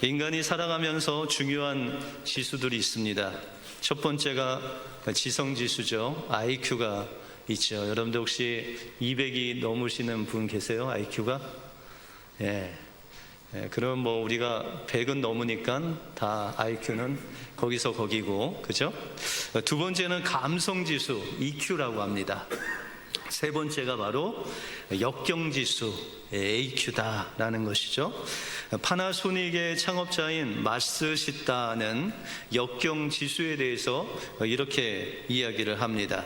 인간이 살아가면서 중요한 지수들이 있습니다. 첫 번째가 지성지수죠. IQ가 있죠. 여러분들 혹시 200이 넘으시는 분 계세요? IQ가? 예. 그럼 뭐 우리가 100은 넘으니까 다 IQ는 거기서 거기고, 그죠? 두 번째는 감성지수, EQ라고 합니다. 세 번째가 바로 역경지수, AQ다라는 것이죠. 파나소닉의 창업자인 마스시타는 역경지수에 대해서 이렇게 이야기를 합니다.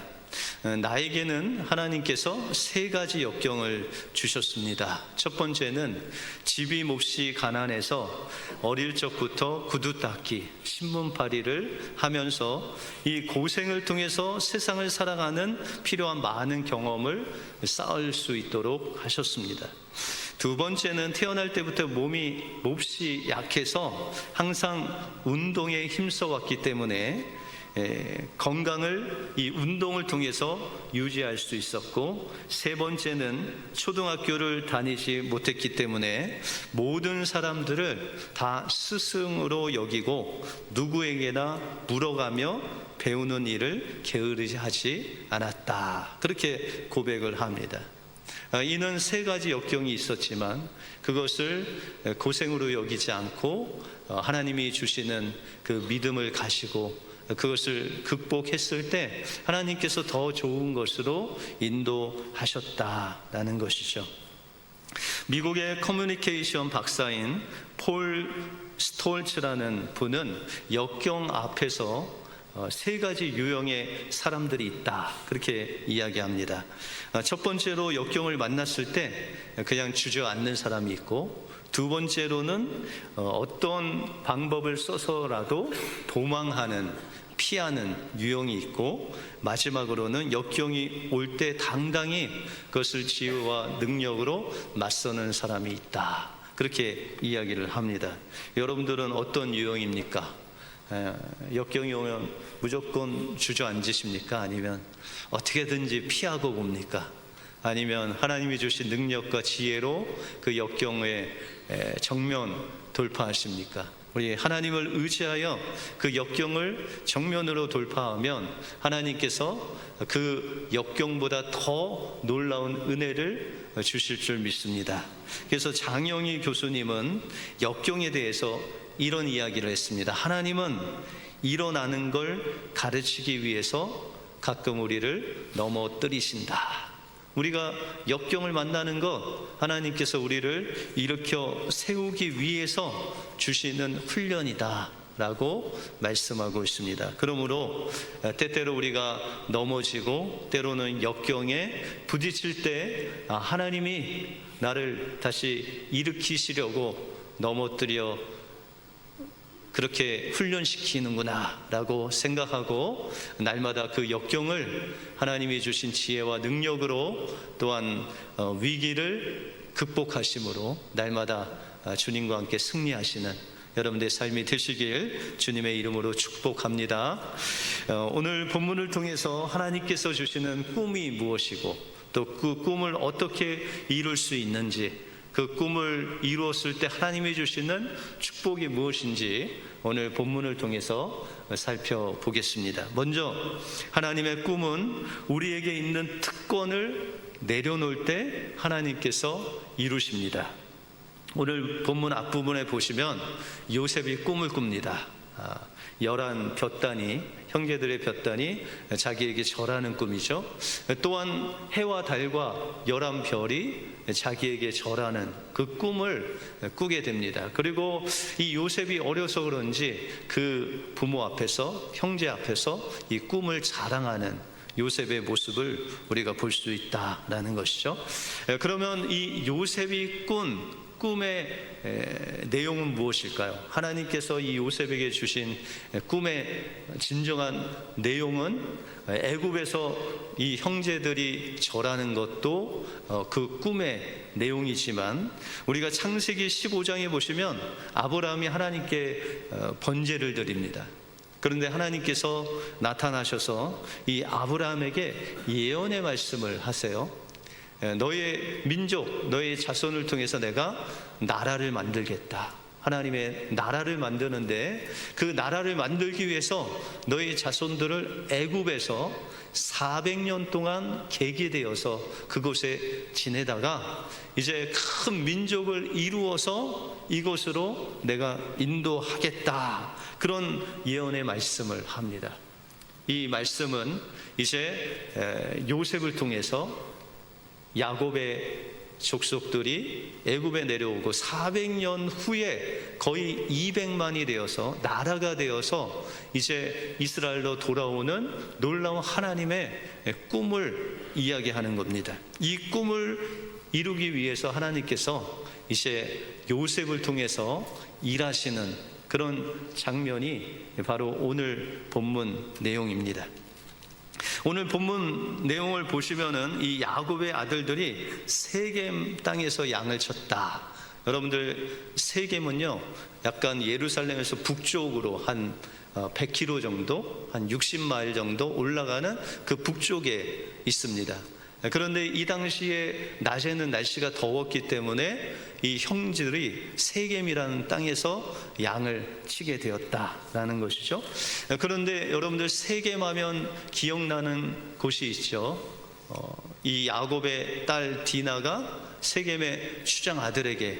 나에게는 하나님께서 세 가지 역경을 주셨습니다. 첫 번째는 집이 몹시 가난해서 어릴 적부터 구두 닦기, 신문팔이를 하면서 이 고생을 통해서 세상을 살아가는 필요한 많은 경험을 쌓을 수 있도록 하셨습니다. 두 번째는 태어날 때부터 몸이 몹시 약해서 항상 운동에 힘써왔기 때문에 건강을 이 운동을 통해서 유지할 수 있었고, 세 번째는 초등학교를 다니지 못했기 때문에 모든 사람들을 다 스승으로 여기고 누구에게나 물어가며 배우는 일을 게으르지 않았다. 그렇게 고백을 합니다. 이는 세 가지 역경이 있었지만 그것을 고생으로 여기지 않고 하나님이 주시는 그 믿음을 가지고 그것을 극복했을 때 하나님께서 더 좋은 것으로 인도하셨다라는 것이죠. 미국의 커뮤니케이션 박사인 폴 스톨츠라는 분은 역경 앞에서 세 가지 유형의 사람들이 있다, 그렇게 이야기합니다. 첫 번째로 역경을 만났을 때 그냥 주저앉는 사람이 있고, 두 번째로는 어떤 방법을 써서라도 도망하는, 피하는 유형이 있고, 마지막으로는 역경이 올 때 당당히 그것을 지혜와 능력으로 맞서는 사람이 있다, 그렇게 이야기를 합니다. 여러분들은 어떤 유형입니까? 역경이 오면 무조건 주저앉으십니까? 아니면 어떻게든지 피하고 봅니까? 아니면 하나님이 주신 능력과 지혜로 그 역경에 정면 돌파하십니까? 우리 하나님을 의지하여 그 역경을 정면으로 돌파하면 하나님께서 그 역경보다 더 놀라운 은혜를 주실 줄 믿습니다. 그래서 장영희 교수님은 역경에 대해서 이런 이야기를 했습니다. 하나님은 일어나는 걸 가르치기 위해서 가끔 우리를 넘어뜨리신다. 우리가 역경을 만나는 것, 하나님께서 우리를 일으켜 세우기 위해서 주시는 훈련이다 라고 말씀하고 있습니다. 그러므로 때때로 우리가 넘어지고 때로는 역경에 부딪힐 때 하나님이 나를 다시 일으키시려고 넘어뜨려 그렇게 훈련시키는구나 라고 생각하고, 날마다 그 역경을 하나님이 주신 지혜와 능력으로, 또한 위기를 극복하심으로 날마다 주님과 함께 승리하시는 여러분들의 삶이 되시길 주님의 이름으로 축복합니다. 오늘 본문을 통해서 하나님께서 주시는 꿈이 무엇이고 또 그 꿈을 어떻게 이룰 수 있는지, 그 꿈을 이루었을 때 하나님이 주시는 축복이 무엇인지 오늘 본문을 통해서 살펴보겠습니다. 먼저 하나님의 꿈은 우리에게 있는 특권을 내려놓을 때 하나님께서 이루십니다. 오늘 본문 앞부분에 보시면 요셉이 꿈을 꿉니다. 11 볕단이, 형제들의 볕단이 자기에게 절하는 꿈이죠. 또한 해와 달과 11별이 자기에게 절하는 그 꿈을 꾸게 됩니다. 그리고 이 요셉이 어려서 그런지 그 부모 앞에서, 형제 앞에서 이 꿈을 자랑하는 요셉의 모습을 우리가 볼 수 있다라는 것이죠. 그러면 이 요셉이 꾼 꿈의 내용은 무엇일까요? 하나님께서 이 요셉에게 주신 꿈의 진정한 내용은 애굽에서 이 형제들이 절하는 것도 그 꿈의 내용이지만, 우리가 창세기 15장에 보시면 아브라함이 하나님께 번제를 드립니다. 그런데 하나님께서 나타나셔서 이 아브라함에게 예언의 말씀을 하세요. 너의 민족, 너의 자손을 통해서 내가 나라를 만들겠다. 하나님의 나라를 만드는데, 그 나라를 만들기 위해서 너희 자손들을 애굽에서 400년 동안 계기되어서 그곳에 지내다가 이제 큰 민족을 이루어서 이곳으로 내가 인도하겠다, 그런 예언의 말씀을 합니다. 이 말씀은 이제 요셉을 통해서 야곱의 족속들이 애굽에 내려오고 400년 후에 거의 200만이 되어서 나라가 되어서 이제 이스라엘로 돌아오는 놀라운 하나님의 꿈을 이야기하는 겁니다. 이 꿈을 이루기 위해서 하나님께서 이제 요셉을 통해서 일하시는 그런 장면이 바로 오늘 본문 내용입니다. 오늘 본문 내용을 보시면은 이 야곱의 아들들이 세겜 땅에서 양을 쳤다. 여러분들, 세겜은요 약간 예루살렘에서 북쪽으로 한 100km 정도, 한 60마일 정도 올라가는 그 북쪽에 있습니다. 그런데 이 당시에 낮에는 날씨가 더웠기 때문에 이 형제들이 세겜이라는 땅에서 양을 치게 되었다라는 것이죠. 그런데 여러분들, 세겜하면 기억나는 곳이 있죠. 이 야곱의 딸 디나가 세겜의 추장 아들에게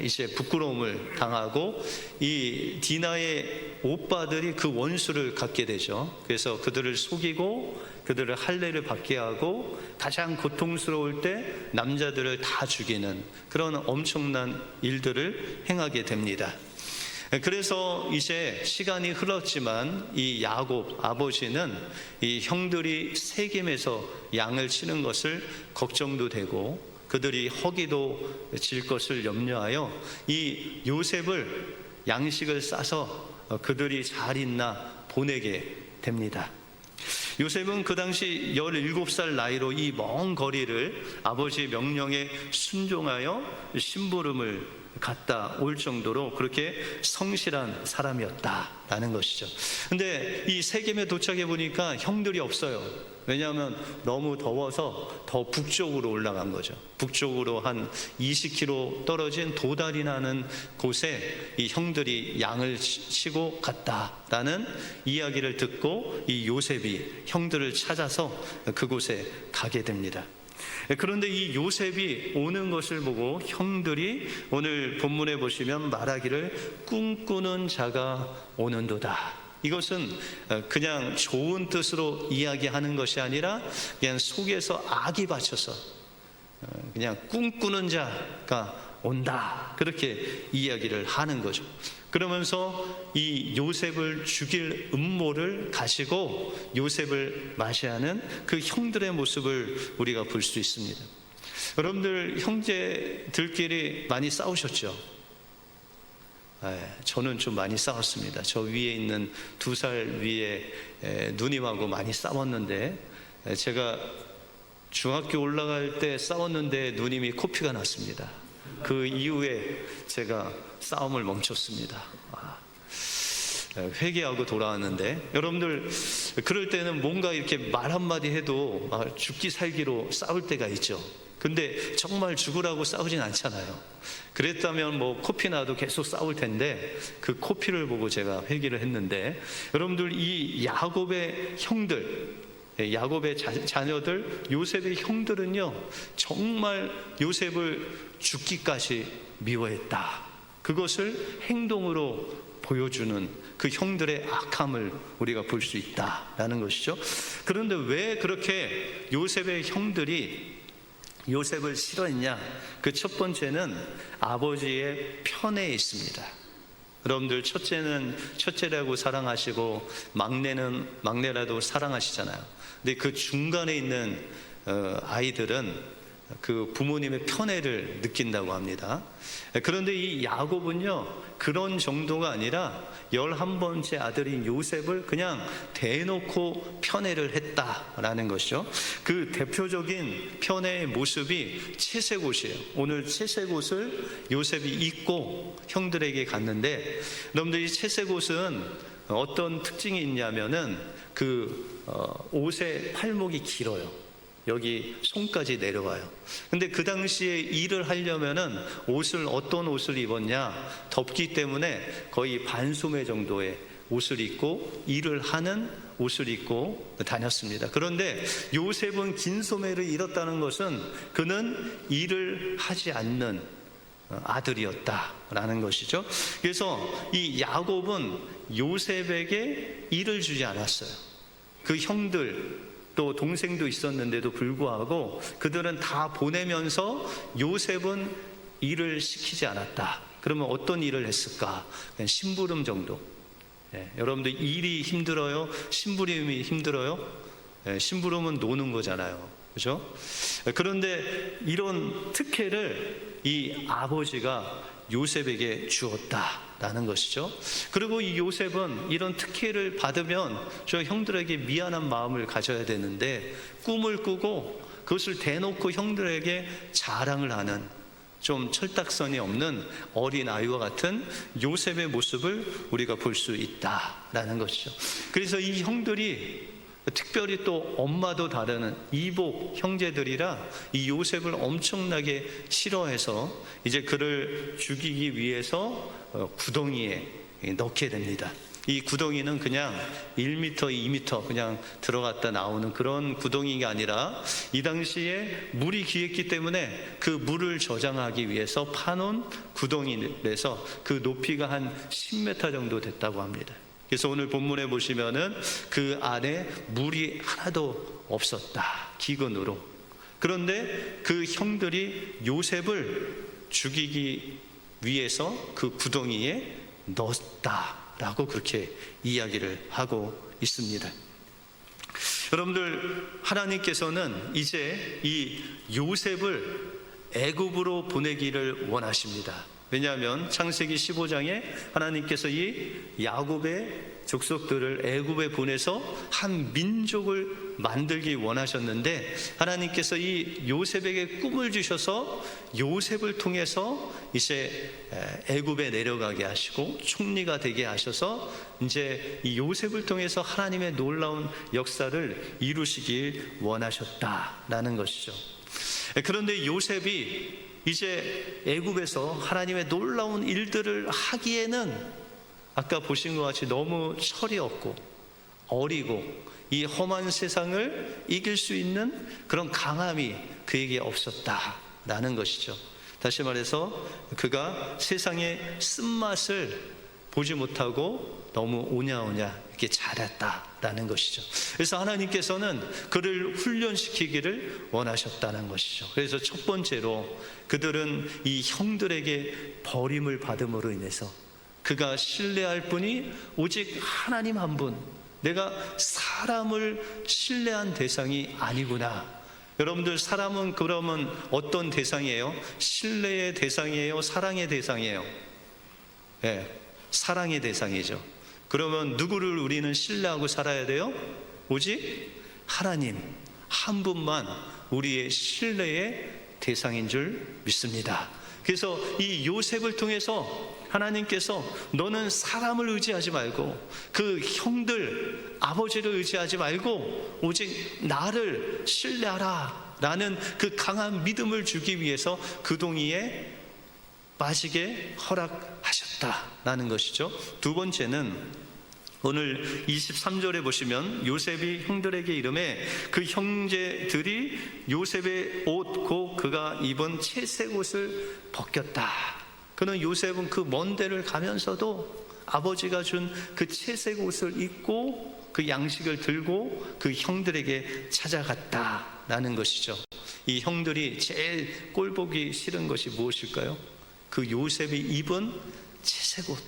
이제 부끄러움을 당하고 이 디나의 오빠들이 그 원수를 갖게 되죠. 그래서 그들을 속이고 그들을 할례를 받게 하고 가장 고통스러울 때 남자들을 다 죽이는 그런 엄청난 일들을 행하게 됩니다. 그래서 이제 시간이 흘렀지만 이 야곱 아버지는 이 형들이 세겜에서 양을 치는 것을 걱정도 되고 그들이 허기도 질 것을 염려하여 이 요셉을 양식을 싸서 그들이 잘 있나 보내게 됩니다. 요셉은 그 당시 17살 나이로 이 먼 거리를 아버지의 명령에 순종하여 심부름을 갔다 올 정도로 그렇게 성실한 사람이었다라는 것이죠. 근데 이 세겜에 도착해 보니까 형들이 없어요. 왜냐하면 너무 더워서 더 북쪽으로 올라간 거죠. 북쪽으로 한 20km 떨어진 도달이 나는 곳에 이 형들이 양을 치고 갔다라는 이야기를 듣고 이 요셉이 형들을 찾아서 그곳에 가게 됩니다. 그런데 이 요셉이 오는 것을 보고 형들이 오늘 본문에 보시면 말하기를 꿈꾸는 자가 오는도다. 이것은 그냥 좋은 뜻으로 이야기하는 것이 아니라 그냥 속에서 악이 받쳐서 그냥 꿈꾸는 자가 온다, 그렇게 이야기를 하는 거죠. 그러면서 이 요셉을 죽일 음모를 가지고 요셉을 맞이하는 그 형들의 모습을 우리가 볼 수 있습니다. 여러분들, 형제들끼리 많이 싸우셨죠? 저는 좀 많이 싸웠습니다. 저 위에 있는 2살 위에 누님하고 많이 싸웠는데, 제가 중학교 올라갈 때 싸웠는데 누님이 코피가 났습니다. 그 이후에 제가 싸움을 멈췄습니다. 회개하고 돌아왔는데, 여러분들, 그럴 때는 뭔가 이렇게 말 한마디 해도 죽기 살기로 싸울 때가 있죠. 근데 정말 죽으라고 싸우진 않잖아요. 그랬다면 뭐 코피 나도 계속 싸울 텐데, 그 코피를 보고 제가 회개를 했는데, 여러분들, 이 야곱의 형들, 야곱의 자녀들, 요셉의 형들은요 정말 요셉을 죽기까지 미워했다. 그것을 행동으로 보여주는 그 형들의 악함을 우리가 볼 수 있다라는 것이죠. 그런데 왜 그렇게 요셉의 형들이 요셉을 싫어했냐? 그 첫 번째는 아버지의 편에 있습니다. 여러분들, 첫째는 첫째라고 사랑하시고 막내는 막내라도 사랑하시잖아요. 근데 그 중간에 있는 아이들은 그 부모님의 편애를 느낀다고 합니다. 그런데 이 야곱은요 그런 정도가 아니라 11번째 아들인 요셉을 그냥 대놓고 편애를 했다라는 것이죠. 그 대표적인 편애의 모습이 채색옷이에요. 오늘 채색옷을 요셉이 입고 형들에게 갔는데, 여러분들, 이 채색옷은 어떤 특징이 있냐면은 그 옷의 팔목이 길어요. 여기 손까지 내려와요. 근데 그 당시에 일을 하려면은 어떤 옷을 입었냐? 덥기 때문에 거의 반소매 정도의 옷을 입고 일을 하는 옷을 입고 다녔습니다. 그런데 요셉은 긴 소매를 잃었다는 것은 그는 일을 하지 않는 아들이었다라는 것이죠. 그래서 이 야곱은 요셉에게 일을 주지 않았어요. 그 형들 또 동생도 있었는데도 불구하고 그들은 다 보내면서 요셉은 일을 시키지 않았다. 그러면 어떤 일을 했을까? 그냥 심부름 정도. 여러분들 일이 힘들어요? 심부름이 힘들어요? 심부름은 노는 거잖아요. 그렇죠? 그런데 이런 특혜를 이 아버지가 요셉에게 주었다라는 것이죠. 그리고 이 요셉은 이런 특혜를 받으면 저 형들에게 미안한 마음을 가져야 되는데 꿈을 꾸고 그것을 대놓고 형들에게 자랑을 하는 좀 철딱선이 없는 어린아이와 같은 요셉의 모습을 우리가 볼 수 있다라는 것이죠. 그래서 이 형들이 특별히 또 엄마도 다른 이복 형제들이라 이 요셉을 엄청나게 싫어해서 이제 그를 죽이기 위해서 구덩이에 넣게 됩니다. 이 구덩이는 그냥 1m, 2m 그냥 들어갔다 나오는 그런 구덩이가 아니라 이 당시에 물이 귀했기 때문에 그 물을 저장하기 위해서 파놓은 구덩이라서 그 높이가 한 10m 정도 됐다고 합니다. 그래서 오늘 본문에 보시면은 그 안에 물이 하나도 없었다, 기근으로. 그런데 그 형들이 요셉을 죽이기 위해서 그 구덩이에 넣었다라고 그렇게 이야기를 하고 있습니다. 여러분들, 하나님께서는 이제 이 요셉을 애굽으로 보내기를 원하십니다. 왜냐하면 창세기 15장에 하나님께서 이 야곱의 족속들을 애굽에 보내서 한 민족을 만들기 원하셨는데 하나님께서 이 요셉에게 꿈을 주셔서 요셉을 통해서 이제 애굽에 내려가게 하시고 총리가 되게 하셔서 이제 이 요셉을 통해서 하나님의 놀라운 역사를 이루시길 원하셨다라는 것이죠. 그런데 요셉이 이제 애굽에서 하나님의 놀라운 일들을 하기에는 아까 보신 것 같이 너무 철이 없고 어리고 이 험한 세상을 이길 수 있는 그런 강함이 그에게 없었다라는 것이죠. 다시 말해서 그가 세상의 쓴맛을 보지 못하고 너무 오냐오냐 이렇게 자랐다라는 것이죠. 그래서 하나님께서는 그를 훈련시키기를 원하셨다는 것이죠. 그래서 첫 번째로 그들은 이 형들에게 버림을 받음으로 인해서 그가 신뢰할 분이 오직 하나님 한 분, 내가 사람을 신뢰한 대상이 아니구나. 여러분들, 사람은 그러면 어떤 대상이에요? 신뢰의 대상이에요? 사랑의 대상이에요? 사랑의 대상이죠. 그러면 누구를 우리는 신뢰하고 살아야 돼요? 오직 하나님 한 분만 우리의 신뢰의 대상인 줄 믿습니다. 그래서 이 요셉을 통해서 하나님께서 너는 사람을 의지하지 말고 그 형들 아버지를 의지하지 말고 오직 나를 신뢰하라 라는 그 강한 믿음을 주기 위해서 구덩이에 빠지게 허락하셨다라는 것이죠. 두 번째는 오늘 23절에 보시면 요셉이 형들에게 이르매 그 형제들이 요셉의 옷 곧 그가 입은 채색 옷을 벗겼다. 그는 요셉은 그 먼 데를 가면서도 아버지가 준 그 채색 옷을 입고 그 양식을 들고 그 형들에게 찾아갔다라는 것이죠. 이 형들이 제일 꼴보기 싫은 것이 무엇일까요? 그 요셉이 입은 채색 옷,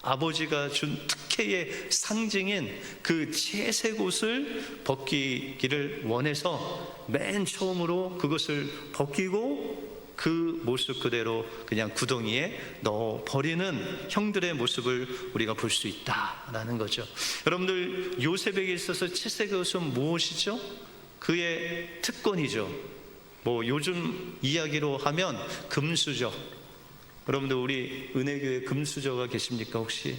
아버지가 준 특혜의 상징인 그 채색 옷을 벗기기를 원해서 맨 처음으로 그것을 벗기고 그 모습 그대로 그냥 구덩이에 넣어 버리는 형들의 모습을 우리가 볼 수 있다라는 거죠. 여러분들, 요셉에게 있어서 채색 옷은 무엇이죠? 그의 특권이죠. 뭐 요즘 이야기로 하면 금수저. 여러분들, 우리 은혜교회 금수저가 계십니까 혹시?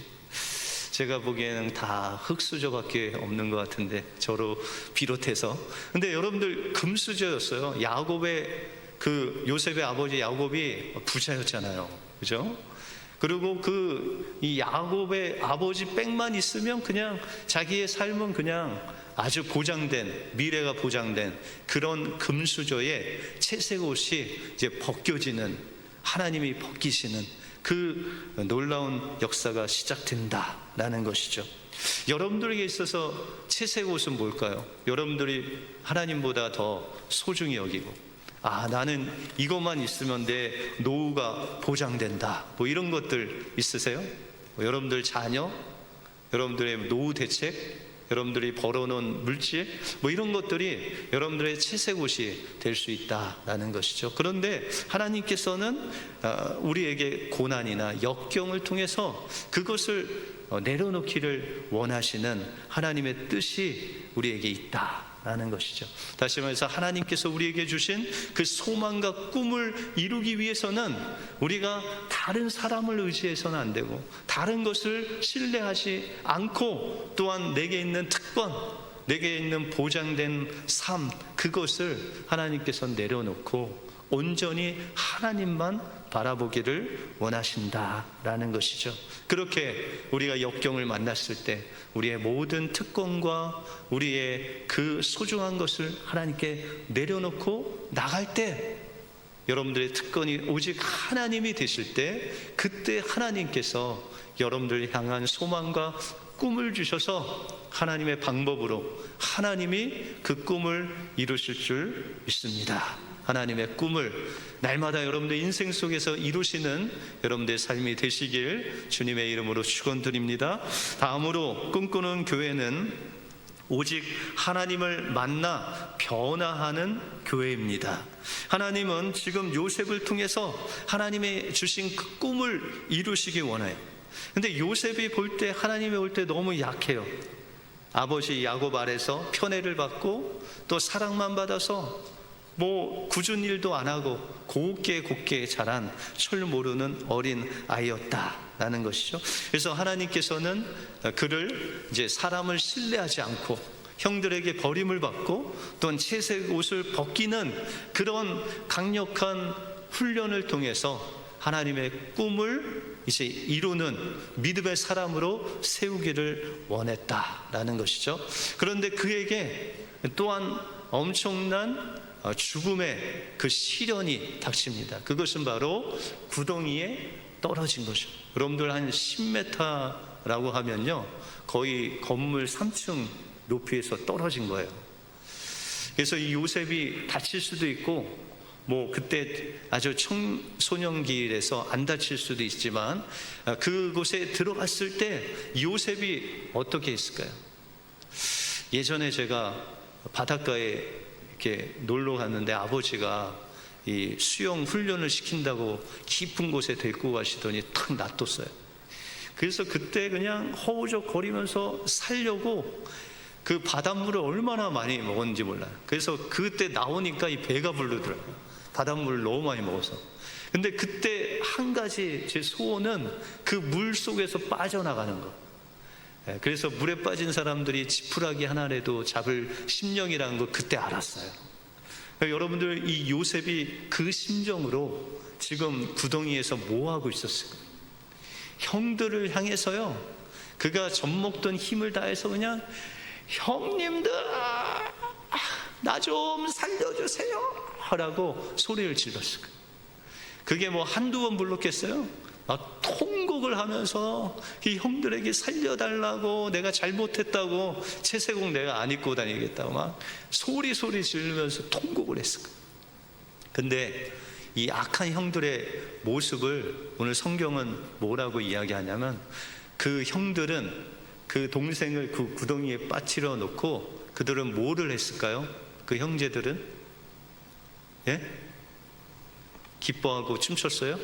제가 보기에는 다 흙수저밖에 없는 것 같은데, 저로 비롯해서. 근데 여러분들 금수저였어요. 요셉의 아버지 야곱이 부자였잖아요. 그죠? 그리고 이 야곱의 아버지 백만 있으면 그냥 자기의 삶은 그냥 아주 보장된, 미래가 보장된 그런 금수저에 채색 옷이 이제 벗겨지는, 하나님이 벗기시는 그 놀라운 역사가 시작된다라는 것이죠. 여러분들에게 있어서 채색 옷은 뭘까요? 여러분들이 하나님보다 더 소중히 여기고, 나는 이것만 있으면 내 노후가 보장된다, 뭐 이런 것들 있으세요? 여러분들 자녀, 여러분들의 노후 대책, 여러분들이 벌어놓은 물질, 뭐 이런 것들이 여러분들의 채색 옷이 될 수 있다라는 것이죠. 그런데 하나님께서는 우리에게 고난이나 역경을 통해서 그것을 내려놓기를 원하시는 하나님의 뜻이 우리에게 있다라는 것이죠. 다시 말해서 하나님께서 우리에게 주신 그 소망과 꿈을 이루기 위해서는 우리가 다른 사람을 의지해서는 안 되고, 다른 것을 신뢰하지 않고, 또한 내게 있는 특권, 내게 있는 보장된 삶, 그것을 하나님께서 내려놓고 온전히 하나님만 바라보기를 원하신다라는 것이죠. 그렇게 우리가 역경을 만났을 때 우리의 모든 특권과 우리의 그 소중한 것을 하나님께 내려놓고 나갈 때, 여러분들의 특권이 오직 하나님이 되실 때, 그때 하나님께서 여러분들을 향한 소망과 꿈을 주셔서 하나님의 방법으로 하나님이 그 꿈을 이루실 줄 믿습니다. 하나님의 꿈을 날마다 여러분들 인생 속에서 이루시는 여러분들의 삶이 되시길 주님의 이름으로 축원드립니다. 다음으로 꿈꾸는 교회는 오직 하나님을 만나 변화하는 교회입니다. 하나님은 지금 요셉을 통해서 하나님의 주신 그 꿈을 이루시기 원해요. 근데 요셉이 볼 때, 하나님이 볼 때 너무 약해요. 아버지 야곱 아래서 편애를 받고 또 사랑만 받아서 뭐 굳은 일도 안 하고 곱게 자란 철 모르는 어린 아이였다라는 것이죠. 그래서 하나님께서는 그를 이제 사람을 신뢰하지 않고 형들에게 버림을 받고 또한 채색 옷을 벗기는 그런 강력한 훈련을 통해서 하나님의 꿈을 이제 이루는 믿음의 사람으로 세우기를 원했다라는 것이죠. 그런데 그에게 또한 엄청난 죽음의 그 시련이 닥칩니다. 그것은 바로 구덩이에 떨어진 거죠. 여러분들 한 10m라고 하면요, 거의 건물 3층 높이에서 떨어진 거예요. 그래서 이 요셉이 다칠 수도 있고, 뭐 그때 아주 청소년기라서 안 다칠 수도 있지만, 그곳에 들어갔을 때 요셉이 어떻게 했을까요? 예전에 제가 바닷가에 이렇게 놀러 갔는데 아버지가 이 수영 훈련을 시킨다고 깊은 곳에 데리고 가시더니 탁 놔뒀어요. 그래서 그때 그냥 허우적거리면서 살려고 그 바닷물을 얼마나 많이 먹었는지 몰라요. 그래서 그때 나오니까 이 배가 부르더라고요. 바닷물을 너무 많이 먹어서. 근데 그때 한 가지 제 소원은 그 물 속에서 빠져나가는 거. 그래서 물에 빠진 사람들이 지푸라기 하나라도 잡을 심령이라는 걸 그때 알았어요. 여러분들, 이 요셉이 그 심정으로 지금 구덩이에서 뭐 하고 있었을까요? 형들을 향해서요, 그가 젖먹던 힘을 다해서 그냥 형님들 나 좀 살려주세요 하라고 소리를 질렀을 거예요. 그게 뭐 한두 번 불렀겠어요? 막 통곡을 하면서 이 형들에게 살려달라고, 내가 잘못했다고, 채색옷 내가 안 입고 다니겠다고 막 소리 지르면서 통곡을 했을 거예요. 근데 이 악한 형들의 모습을 오늘 성경은 뭐라고 이야기하냐면, 그 형들은 그 동생을 그 구덩이에 빠뜨려 놓고 그들은 뭐를 했을까요? 그 형제들은 기뻐하고 춤췄어요?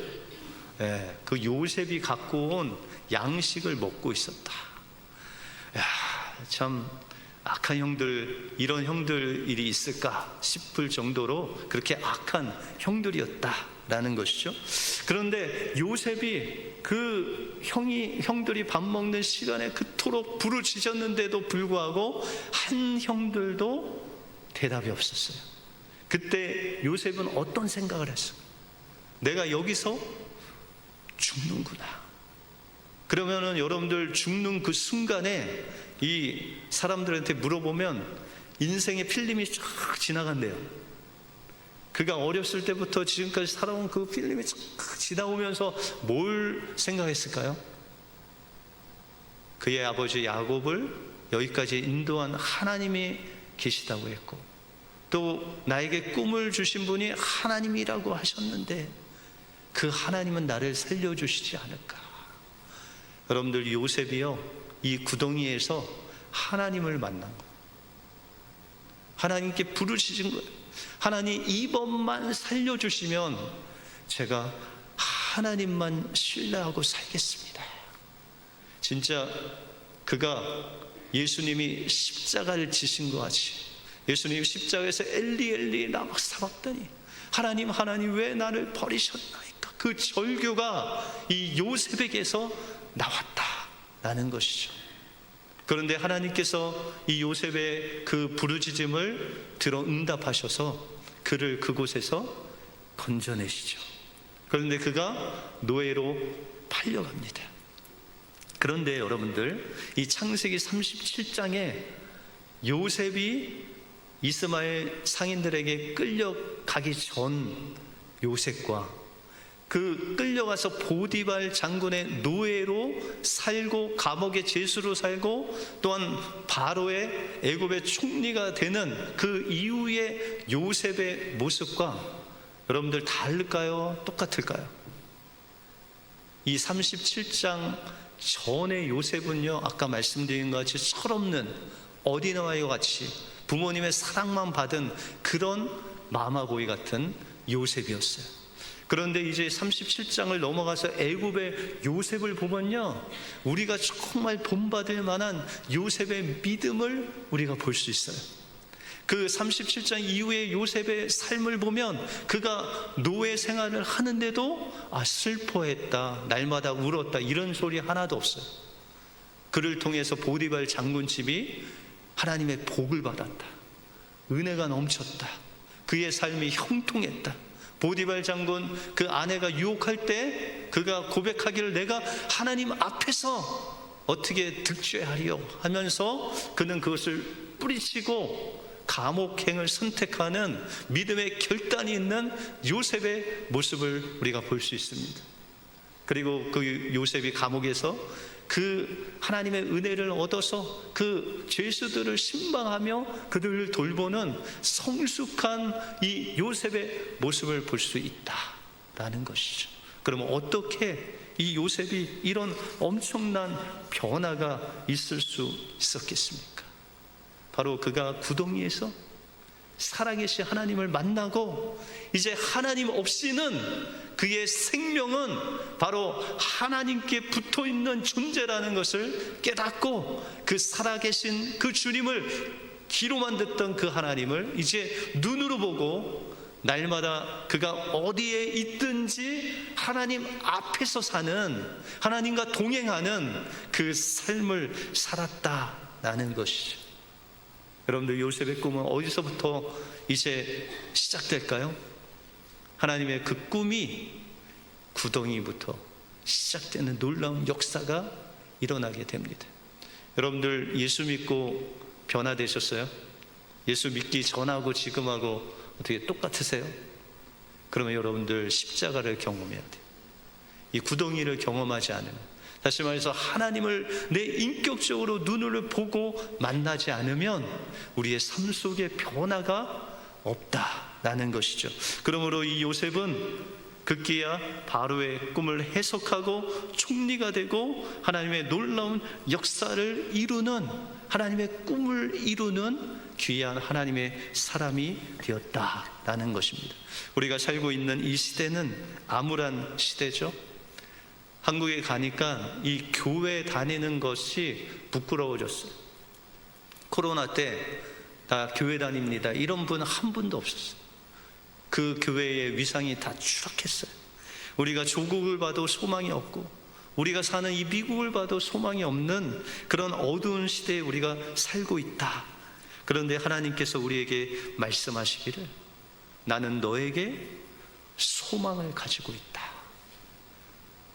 그 요셉이 갖고 온 양식을 먹고 있었다. 참 악한 형들, 이런 형들이 있을까 싶을 정도로 그렇게 악한 형들이었다 라는 것이죠. 그런데 요셉이 그 형들이 밥 먹는 시간에 그토록 부르짖었는데도 불구하고 한 형들도 대답이 없었어요. 그때 요셉은 어떤 생각을 했어요? 내가 여기서 죽는구나. 그러면은 여러분들 죽는 그 순간에 이 사람들한테 물어보면 인생의 필름이 쫙 지나간대요. 그가 어렸을 때부터 지금까지 살아온 그 필름이 쫙 지나오면서 뭘 생각했을까요? 그의 아버지 야곱을 여기까지 인도한 하나님이 계시다고 했고, 또 나에게 꿈을 주신 분이 하나님이라고 하셨는데 그 하나님은 나를 살려주시지 않을까. 여러분들, 요셉이요, 이 구덩이에서 하나님을 만난 거예요. 하나님께 부르짖은 거예요. 하나님, 이번만 살려주시면 제가 하나님만 신뢰하고 살겠습니다. 진짜 그가 예수님이 십자가를 지신 것 같이, 예수님이 십자가에서 엘리 엘리 라마 사박다니, 하나님 하나님 왜 나를 버리셨나이까, 그 절규가 이 요셉에게서 나왔다라는 것이죠. 그런데 하나님께서 이 요셉의 그 부르짖음을 들어 응답하셔서 그를 그곳에서 건져내시죠. 그런데 그가 노예로 팔려갑니다. 그런데 여러분들, 이 창세기 37장에 요셉이 이스마엘 상인들에게 끌려가기 전 요셉과 그 끌려가서 보디발 장군의 노예로 살고 감옥의 죄수로 살고 또한 바로의 애굽의 총리가 되는 그 이후의 요셉의 모습과 여러분들 다를까요? 똑같을까요? 이 37장 전의 요셉은요, 아까 말씀드린 것 같이 철없는 어린아이와 같이 부모님의 사랑만 받은 그런 마마고이 같은 요셉이었어요. 그런데 이제 37장을 넘어가서 애굽의 요셉을 보면요, 우리가 정말 본받을 만한 요셉의 믿음을 우리가 볼 수 있어요. 그 37장 이후의 요셉의 삶을 보면 그가 노예 생활을 하는데도 슬퍼했다, 날마다 울었다, 이런 소리 하나도 없어요. 그를 통해서 보디발 장군집이 하나님의 복을 받았다, 은혜가 넘쳤다, 그의 삶이 형통했다. 보디발 장군 그 아내가 유혹할 때 그가 고백하기를 내가 하나님 앞에서 어떻게 득죄하리요 하면서 그는 그것을 뿌리치고 감옥행을 선택하는 믿음의 결단이 있는 요셉의 모습을 우리가 볼 수 있습니다. 그리고 그 요셉이 감옥에서 그 하나님의 은혜를 얻어서 그 죄수들을 신방하며 그들을 돌보는 성숙한 이 요셉의 모습을 볼 수 있다라는 것이죠. 그러면 어떻게 이 요셉이 이런 엄청난 변화가 있을 수 있었겠습니까? 바로 그가 구덩이에서 살아계신 하나님을 만나고 이제 하나님 없이는 그의 생명은 바로 하나님께 붙어있는 존재라는 것을 깨닫고 그 살아계신 그 주님을 귀로만 듣던 그 하나님을 이제 눈으로 보고 날마다 그가 어디에 있든지 하나님 앞에서 사는, 하나님과 동행하는 그 삶을 살았다라는 것이죠. 여러분들, 요셉의 꿈은 어디서부터 이제 시작될까요? 하나님의 그 꿈이 구덩이부터 시작되는 놀라운 역사가 일어나게 됩니다. 여러분들, 예수 믿고 변화되셨어요? 예수 믿기 전하고 지금하고 어떻게 똑같으세요? 그러면 여러분들 십자가를 경험해야 돼요. 이 구덩이를 경험하지 않으면, 다시 말해서 하나님을 내 인격적으로 눈을 보고 만나지 않으면 우리의 삶 속에 변화가 없다라는 것이죠. 그러므로 이 요셉은 급기야 바로의 꿈을 해석하고 총리가 되고 하나님의 놀라운 역사를 이루는, 하나님의 꿈을 이루는 귀한 하나님의 사람이 되었다라는 것입니다. 우리가 살고 있는 이 시대는 암울한 시대죠. 한국에 가니까 이 교회 다니는 것이 부끄러워졌어요. 코로나 때 다 교회 다닙니다, 이런 분 한 분도 없었어요. 그 교회의 위상이 다 추락했어요. 우리가 조국을 봐도 소망이 없고, 우리가 사는 이 미국을 봐도 소망이 없는 그런 어두운 시대에 우리가 살고 있다. 그런데 하나님께서 우리에게 말씀하시기를, 나는 너에게 소망을 가지고 있다.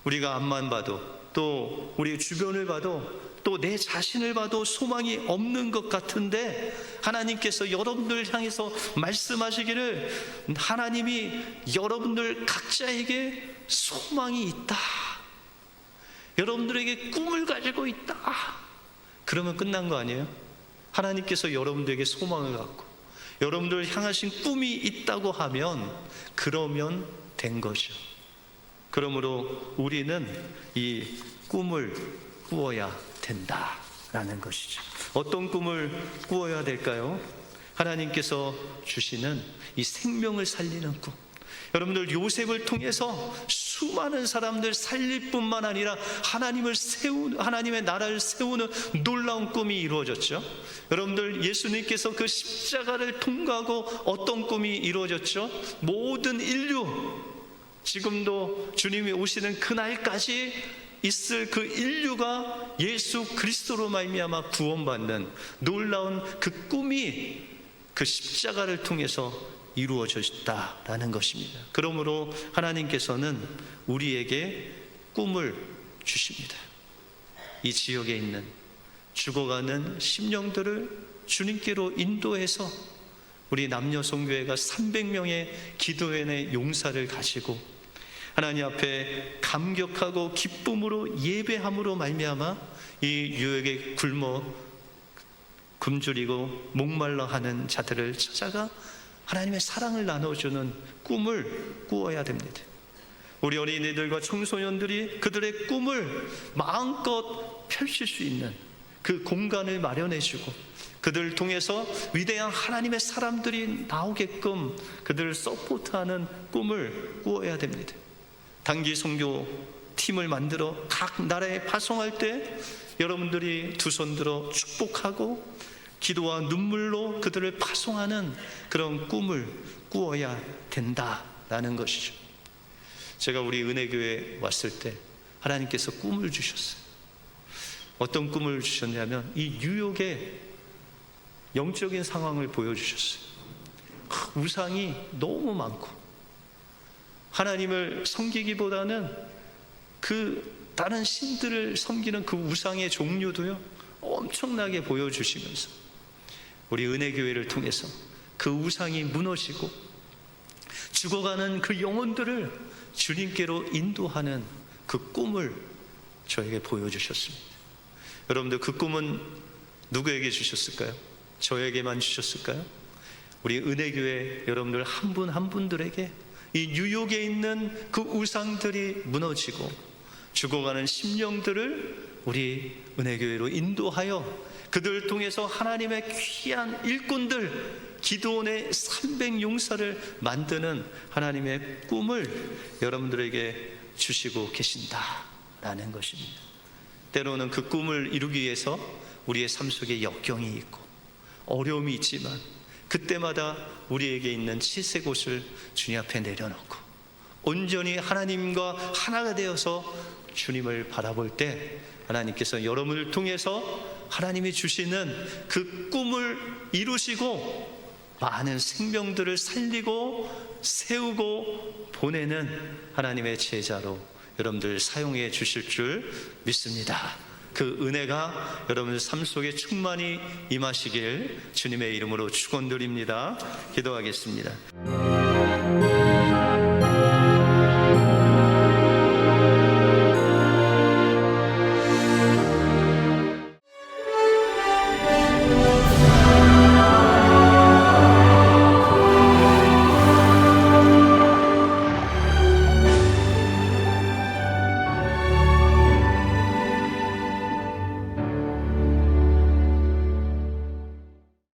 우리가 앞만 봐도, 또 우리 주변을 봐도, 또 내 자신을 봐도 소망이 없는 것 같은데, 하나님께서 여러분들 향해서 말씀하시기를, 하나님이 여러분들 각자에게 소망이 있다, 여러분들에게 꿈을 가지고 있다. 그러면 끝난 거 아니에요? 하나님께서 여러분들에게 소망을 갖고 여러분들 향하신 꿈이 있다고 하면, 그러면 된 거죠. 그러므로 우리는 이 꿈을 꾸어야 된다라는 것이죠. 어떤 꿈을 꾸어야 될까요? 하나님께서 주시는 이 생명을 살리는 꿈. 여러분들, 요셉을 통해서 수많은 사람들 살릴 뿐만 아니라 하나님의 나라를 세우는 놀라운 꿈이 이루어졌죠. 여러분들, 예수님께서 그 십자가를 통과하고 어떤 꿈이 이루어졌죠? 모든 인류, 지금도 주님이 오시는 그날까지 있을 그 인류가 예수 그리스도로 말미암아 구원받는 놀라운 그 꿈이 그 십자가를 통해서 이루어졌다라는 것입니다. 그러므로 하나님께서는 우리에게 꿈을 주십니다. 이 지역에 있는 죽어가는 심령들을 주님께로 인도해서 우리 남녀송교회가 300명의 기도회의 용사를 가지고 하나님 앞에 감격하고 기쁨으로 예배함으로 말미암아 이 유역에 굶주리고 목말라 하는 자들을 찾아가 하나님의 사랑을 나눠주는 꿈을 꾸어야 됩니다. 우리 어린이들과 청소년들이 그들의 꿈을 마음껏 펼칠 수 있는 그 공간을 마련해주고, 그들을 통해서 위대한 하나님의 사람들이 나오게끔 그들을 서포트하는 꿈을 꾸어야 됩니다. 단기 선교 팀을 만들어 각 나라에 파송할 때 여러분들이 두 손 들어 축복하고 기도와 눈물로 그들을 파송하는 그런 꿈을 꾸어야 된다라는 것이죠. 제가 우리 은혜교회에 왔을 때 하나님께서 꿈을 주셨어요. 어떤 꿈을 주셨냐면, 이 뉴욕의 영적인 상황을 보여주셨어요. 우상이 너무 많고, 하나님을 섬기기보다는 그 다른 신들을 섬기는 그 우상의 종류도요 엄청나게 보여주시면서 우리 은혜교회를 통해서 그 우상이 무너지고 죽어가는 그 영혼들을 주님께로 인도하는 그 꿈을 저에게 보여주셨습니다. 여러분들, 그 꿈은 누구에게 주셨을까요? 저에게만 주셨을까요? 우리 은혜교회 여러분들 한 분 한 분들에게 이 뉴욕에 있는 그 우상들이 무너지고 죽어가는 심령들을 우리 은혜교회로 인도하여 그들을 통해서 하나님의 귀한 일꾼들, 기도원의 300용사를 만드는 하나님의 꿈을 여러분들에게 주시고 계신다라는 것입니다. 때로는 그 꿈을 이루기 위해서 우리의 삶 속에 역경이 있고 어려움이 있지만, 그때마다 우리에게 있는 칠색옷을 주님 앞에 내려놓고 온전히 하나님과 하나가 되어서 주님을 바라볼 때, 하나님께서 여러분을 통해서 하나님이 주시는 그 꿈을 이루시고 많은 생명들을 살리고 세우고 보내는 하나님의 제자로 여러분들 사용해 주실 줄 믿습니다. 그 은혜가 여러분들 삶 속에 충만히 임하시길 주님의 이름으로 축원드립니다. 기도하겠습니다.